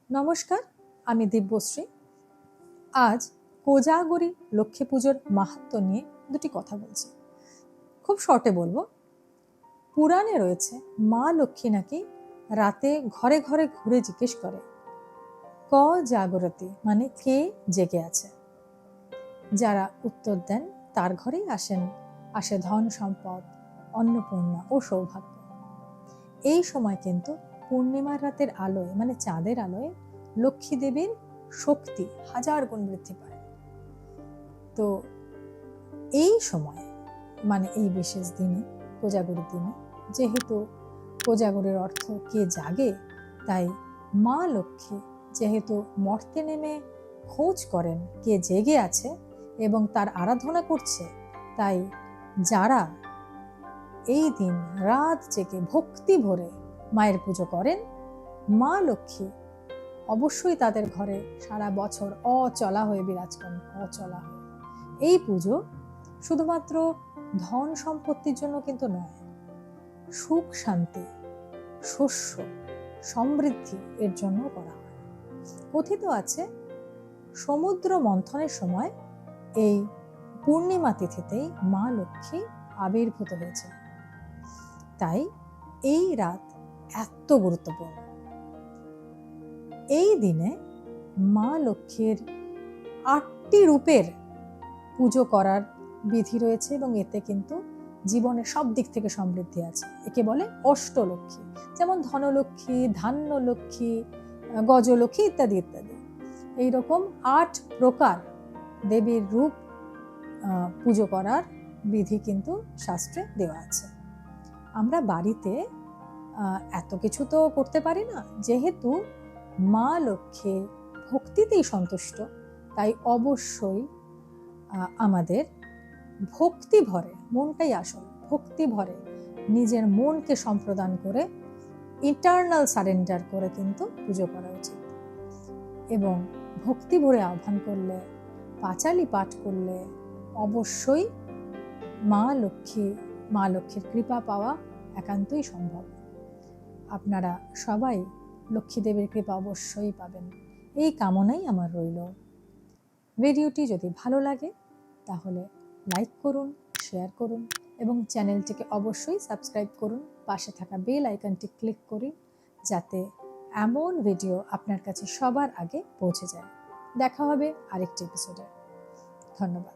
নমস্কার, আমি দিব্যশ্রী। আজ কোজাগরী লক্ষ্মী পুজোর মাহাত্ম্য নিয়ে দুটি কথা বলছি। খুব শর্টে বলবো। পুরাণে রয়েছে মা লক্ষ্মী নাকি রাতে ঘরে ঘরে ঘুরে জিজ্ঞেস করে, ক জাগরতি, মানে কে জেগে আছে। যারা উত্তর দেন তার ঘরেই আসে ধন সম্পদ, অন্নপূর্ণা ও সৌভাগ্য। এই সময় কিন্তু পূর্ণিমার রাতের আলোয়, মানে চাঁদের আলোয়, লক্ষ্মী দেবীর শক্তি হাজার গুণ বৃদ্ধি পায়। তো এই সময়, মানে এই বিশেষ দিনে, কোজাগরীর দিনে, যেহেতু কোজাগরীর অর্থ কে জাগে, তাই মা লক্ষ্মী যেহেতু মর্তে নেমে খোঁজ করেন কে জেগে আছে এবং তার আরাধনা করছে, তাই যারা এই দিন রাত জেগে ভক্তি ভরে মায়ের পুজো করেন, মা লক্ষ্মী অবশ্যই তাদের ঘরে সারা বছর অচলা হয়ে বিরাজ করেন, অচলা হয়ে। এই পুজো শুধুমাত্র ধন সম্পত্তির জন্য কিন্তু নয়, সুখ শান্তি, শস্য সমৃদ্ধি এর জন্য করা হয়। কথিত আছে সমুদ্র মন্থনের সময় এই পূর্ণিমা তিথিতেই মা লক্ষ্মী আবির্ভূত হয়েছে। তাই এই রাত এত গুরুত্বপূর্ণ। এই দিনে মা লক্ষ্মীর ৮টি রূপের পুজো করার বিধি রয়েছে এবং এতে কিন্তু জীবনের সব দিক থেকে সমৃদ্ধি আছে। একে বলে অষ্টলক্ষ্মী, যেমন ধনলক্ষ্মী, ধান্যলক্ষ্মী, গজলক্ষ্মী ইত্যাদি ইত্যাদি। এইরকম ৮ প্রকার দেবীর রূপ পুজো করার বিধি কিন্তু শাস্ত্রে দেওয়া আছে। আমরা বাড়িতে এত কিছু তো করতে পারি না, যেহেতু মা লক্ষ্মী ভক্তিতেই সন্তুষ্ট, তাই অবশ্যই আমাদের ভক্তি ভরে, মনটাই আসল, ভক্তি ভরে নিজের মনকে সম্প্রদান করে, ইটারনাল সারেন্ডার করে কিন্তু পুজো করা উচিত। এবং ভক্তি ভরে আহ্বান করলে, পাঁচালি পাঠ করলে অবশ্যই মা লক্ষ্মীর কৃপা পাওয়া একান্তই সম্ভব। আপনারা সবাই লক্ষ্মী দেবীর কৃপা অবশ্যই পাবেন, এই কামনাই আমার রইল। ভিডিওটি যদি ভালো লাগে তাহলে লাইক করুন, শেয়ার করুন এবং চ্যানেলটিকে অবশ্যই সাবস্ক্রাইব করুন। পাশে থাকা বেল আইকনটি ক্লিক করুন, যাতে এমন ভিডিও আপনার কাছে সবার আগে পৌঁছে যায়। দেখা হবে আরেকটি এপিসোডে। ধন্যবাদ।